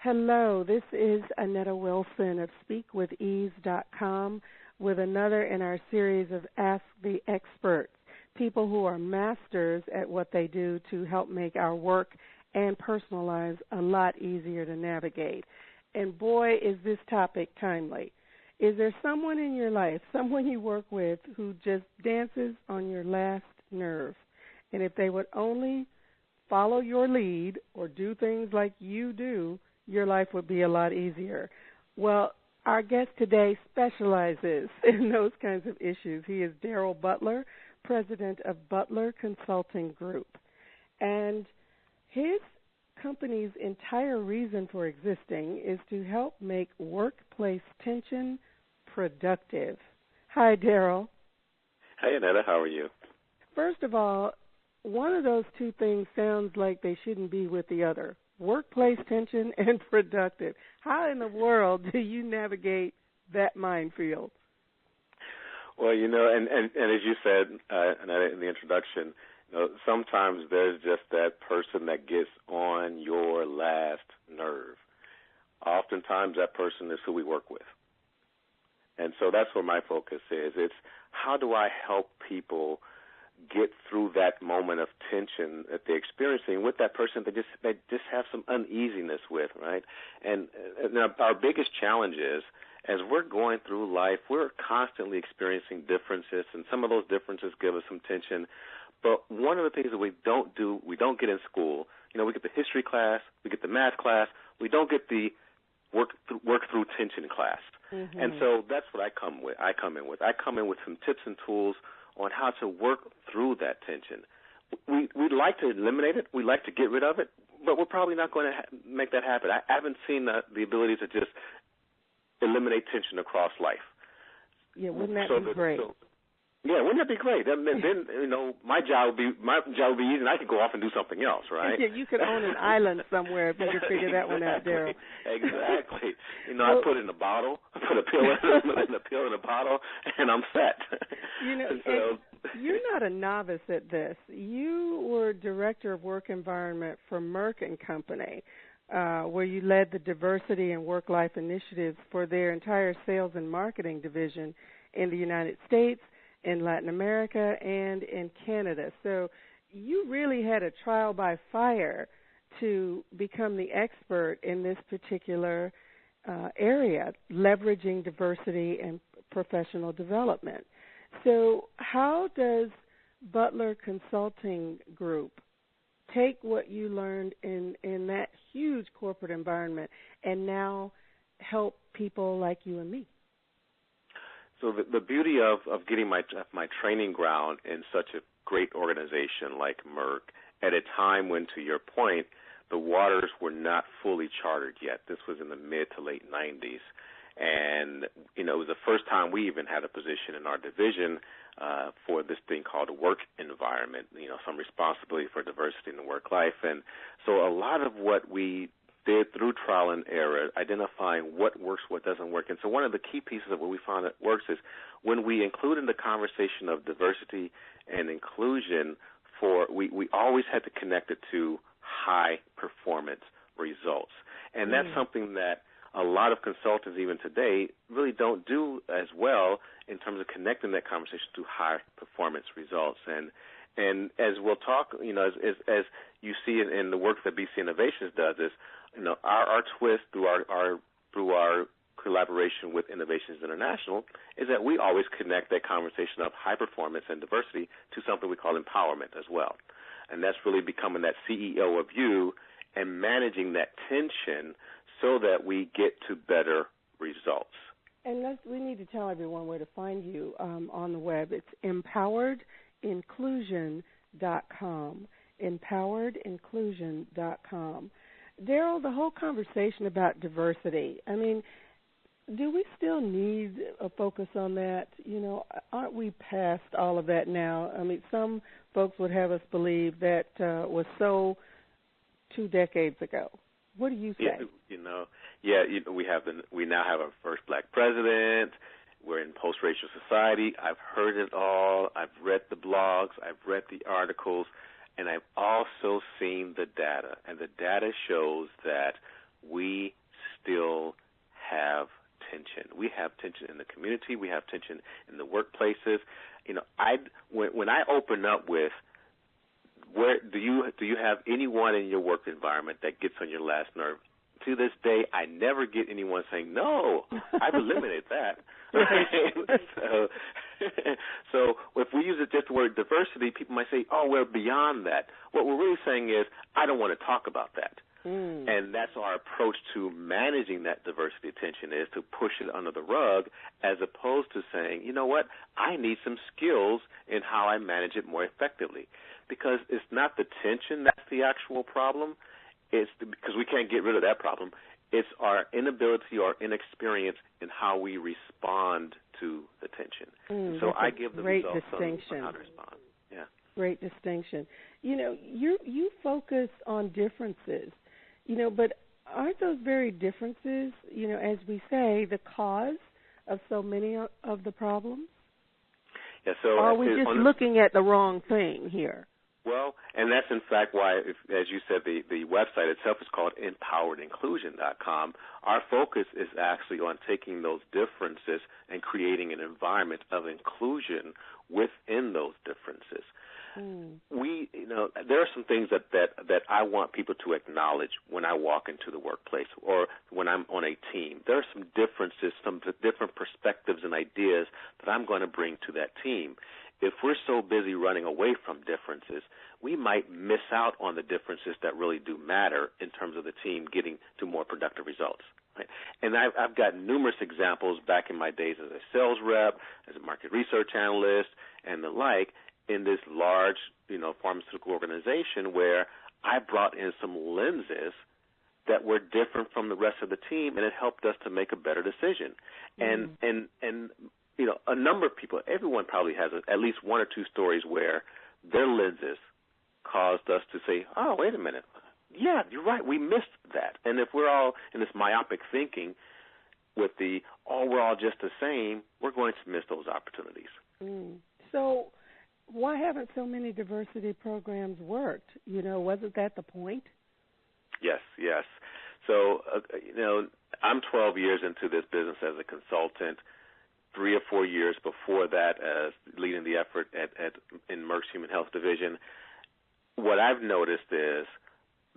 Hello, this is Annetta Wilson of SpeakWithEase.com with another in our series of Ask the Experts, people who are masters at what they do to help make our work and personal lives a lot easier to navigate. And boy, is this topic timely. Is there someone in your life, someone you work with, who just dances on your last nerve? And if they would only follow your lead or do things like you do, your life would be a lot easier. Well, our guest today specializes in those kinds of issues. He is Darrell Butler, president of Butler Consulting Group. And his company's entire reason for existing is to help make workplace tension productive. Hi, Darrell. Hey, Annetta. How are you? First of all, one of those two things sounds like they shouldn't be with the other. Workplace tension and productive. How in the world do you navigate that minefield? Well, and as you said in the introduction, sometimes there's just that person that gets on your last nerve. Oftentimes that person is who we work with. And so that's where my focus is. It's how do I help people get through that moment of tension that they're experiencing with that person they just have some uneasiness with, right? And our biggest challenge is, as we're going through life, we're constantly experiencing differences, and some of those differences give us some tension. But one of the things that we don't get in school, we get the history class, we get the math class, we don't get the work through tension class. Mm-hmm. And so that's what I come in with some tips and tools on how to work through that tension. We'd like to eliminate it. We'd like to get rid of it, but we're probably not going to make that happen. I haven't seen the ability to just eliminate tension across life. Yeah, wouldn't that be great? Yeah, wouldn't that be great? Then my job would be easy, and I could go off and do something else, right? Yeah, you could own an island somewhere if you could figure that one out, Darrell. Exactly. I put it in a bottle, I put a pill in a bottle, and I'm set. You're not a novice at this. You were director of work environment for Merck and Company, where you led the diversity and work-life initiatives for their entire sales and marketing division in the United States, in Latin America, and in Canada. So you really had a trial by fire to become the expert in this particular area, leveraging diversity and professional development. So how does Butler Consulting Group take what you learned in that huge corporate environment and now help people like you and me? So the beauty of getting my training ground in such a great organization like Merck at a time when, to your point, the waters were not fully charted yet. This was in the mid to late 90s. And, it was the first time we even had a position in our division for this thing called work environment, some responsibility for diversity in the work life. And so a lot of what we did through trial and error, identifying what works, what doesn't work. And so one of the key pieces of what we found that works is when we include in the conversation of diversity and inclusion, we always had to connect it to high performance results. And that's something that a lot of consultants even today really don't do as well in terms of connecting that conversation to high performance results. And as we'll talk, as you see in the work that BC Innovations does is, our twist through our collaboration with Innovations International is that we always connect that conversation of high performance and diversity to something we call empowerment as well. And that's really becoming that CEO of you and managing that tension so that we get to better results. And we need to tell everyone where to find you on the web. It's empowered.inclusion.com, empowered.inclusion.com. Darrell, the whole conversation about diversity, do we still need a focus on that? Aren't we past all of that now? Some folks would have us believe that was so 2 decades ago. What do you say? We now have our first black president. We're in post-racial society. I've heard it all. I've read the blogs. I've read the articles. And I've also seen the data. And the data shows that we still have tension. We have tension in the community. We have tension in the workplaces. When I open up with, where do you have anyone in your work environment that gets on your last nerve? To this day, I never get anyone saying, no, I've eliminated that. So if we use just the word diversity, people might say, oh, we're beyond that. What we're really saying is, I don't want to talk about that. And that's our approach to managing that diversity tension, is to push it under the rug, as opposed to saying, you know what, I need some skills in how I manage it more effectively. Because it's not the tension that's the actual problem. It's because we can't get rid of that problem. It's our inability or inexperience in how we respond to the tension. So I give the results on how to respond. Yeah. Great distinction. You focus on differences, but aren't those very differences, as we say, the cause of so many of the problems? Yeah, so or are we just looking at the wrong thing here? Well, and that's in fact why, as you said, the website itself is called empowered.inclusion.com. Our focus is actually on taking those differences and creating an environment of inclusion within those differences. There are some things that I want people to acknowledge when I walk into the workplace or when I'm on a team. There are some differences, some different perspectives and ideas that I'm going to bring to that team. If we're so busy running away from differences, we might miss out on the differences that really do matter in terms of the team getting to more productive results. Right? And I've got numerous examples back in my days as a sales rep, as a market research analyst, and the like, in this large, pharmaceutical organization where I brought in some lenses that were different from the rest of the team, and it helped us to make a better decision. And a number of people, everyone probably has at least one or two stories where their lenses caused us to say, oh, wait a minute. Yeah, you're right. We missed that. And if we're all in this myopic thinking with we're all just the same, we're going to miss those opportunities. So why haven't so many diversity programs worked? Wasn't that the point? Yes. So, I'm 12 years into this business as a consultant. 3 or 4 years before that as leading the effort in Merck's Human Health Division. What I've noticed is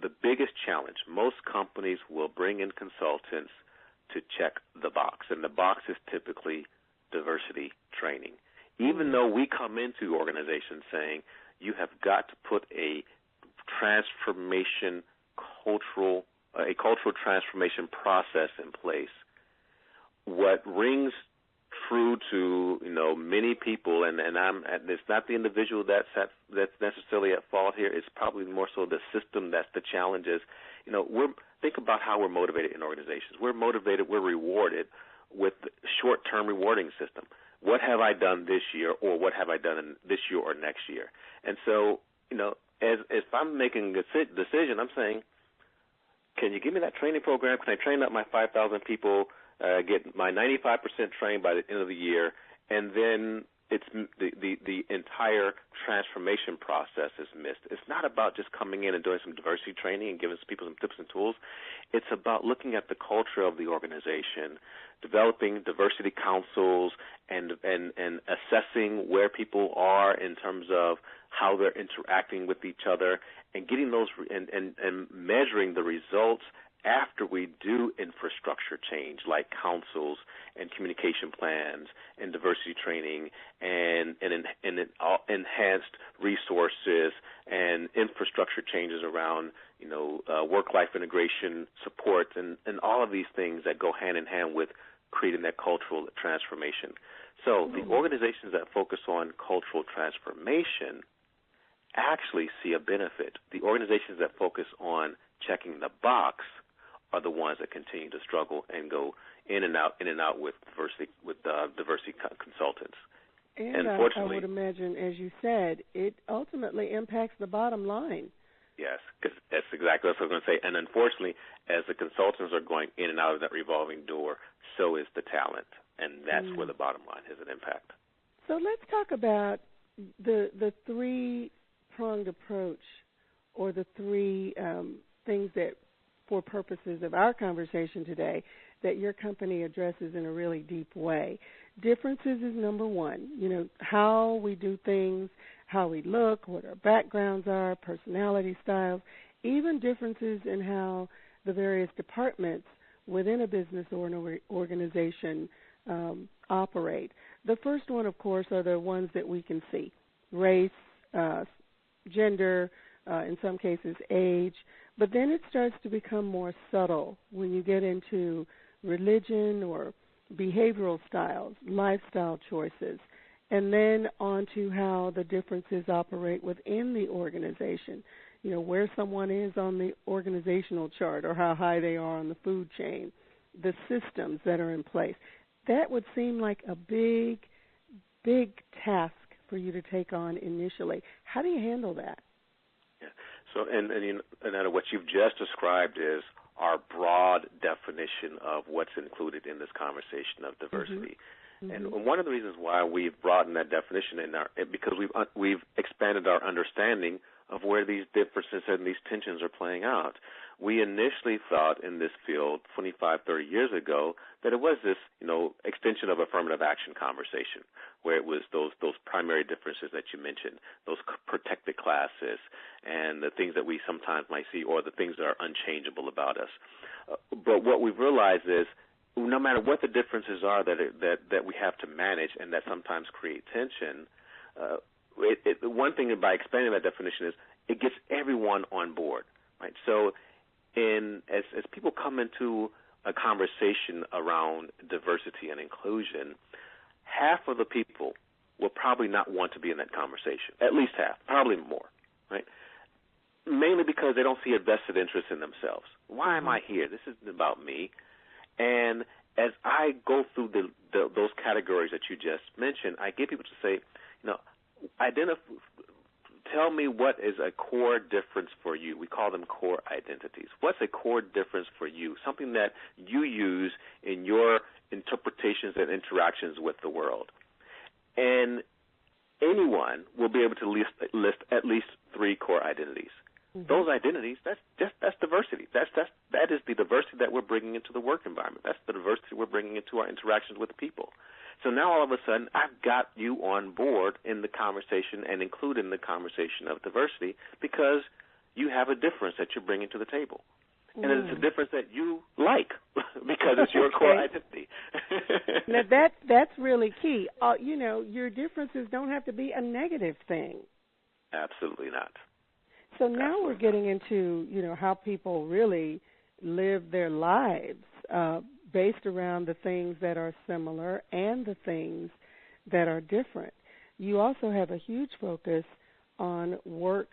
the biggest challenge. Most companies will bring in consultants to check the box, and the box is typically diversity training. Even though we come into organizations saying you have got to put a cultural transformation process in place, what rings true to many people, and it's not the individual that's necessarily at fault here. It's probably more so the system that's the challenge. Is think about how we're motivated in organizations. We're motivated. We're rewarded with short-term rewarding system. What have I done this year, or what have I done in this year or next year? And so as if I'm making a decision, I'm saying, can you give me that training program? Can I train up my 5,000 people? Get my 95% trained by the end of the year, and then it's the entire transformation process is missed. It's not about just coming in and doing some diversity training and giving people some tips and tools. It's about looking at the culture of the organization, developing diversity councils, and assessing where people are in terms of how they're interacting with each other, and getting those and measuring the results after we do infrastructure change, like councils and communication plans and diversity training and enhanced resources and infrastructure changes around, work-life integration support and all of these things that go hand in hand with creating that cultural transformation. So the organizations that focus on cultural transformation actually see a benefit. The organizations that focus on checking the box are the ones that continue to struggle and go in and out with diversity consultants. And I would imagine, as you said, it ultimately impacts the bottom line. Yes, because that's exactly what I was going to say. And unfortunately, as the consultants are going in and out of that revolving door, so is the talent, and that's where the bottom line has an impact. So let's talk about the three-pronged approach, or the three things that for purposes of our conversation today, that your company addresses in a really deep way. Differences is number one. How we do things, how we look, what our backgrounds are, personality styles, even differences in how the various departments within a business or an organization operate. The first one, of course, are the ones that we can see: race, gender, in some cases age. But then it starts to become more subtle when you get into religion or behavioral styles, lifestyle choices, and then on to how the differences operate within the organization. Where someone is on the organizational chart or how high they are on the food chain, the systems that are in place. That would seem like a big, big task for you to take on initially. How do you handle that? Yeah. So, and what you've just described is our broad definition of what's included in this conversation of diversity. Mm-hmm. And one of the reasons why we've broadened that definition because we've expanded our understanding of where these differences and these tensions are playing out. We initially thought in this field 25, 30 years ago that it was this, extension of affirmative action conversation, where it was those primary differences that you mentioned, those protected classes, and the things that we sometimes might see, or the things that are unchangeable about us. But what we've realized is, no matter what the differences are that we have to manage and that sometimes create tension, one thing by expanding that definition is it gets everyone on board, right? So as people come into a conversation around diversity and inclusion, half of the people will probably not want to be in that conversation, at least half, probably more, right? Mainly because they don't see a vested interest in themselves. Why am I here? This isn't about me. And as I go through those categories that you just mentioned, I get people to say, tell me what is a core difference for you. We call them core identities. What's a core difference for you? Something that you use in your interpretations and interactions with the world. And anyone will be able to list at least 3 core identities. Mm-hmm. Those identities, that's diversity. That is the diversity that we're bringing into the work environment. That's the diversity we're bringing into our interactions with people. So now all of a sudden, I've got you on board in the conversation and included in the conversation of diversity because you have a difference that you're bringing to the table. And it's a difference that you like because it's your core identity. Now, that's really key. Your differences don't have to be a negative thing. Absolutely not. So now we're getting into, how people really live their lives based around the things that are similar and the things that are different. You also have a huge focus on work-life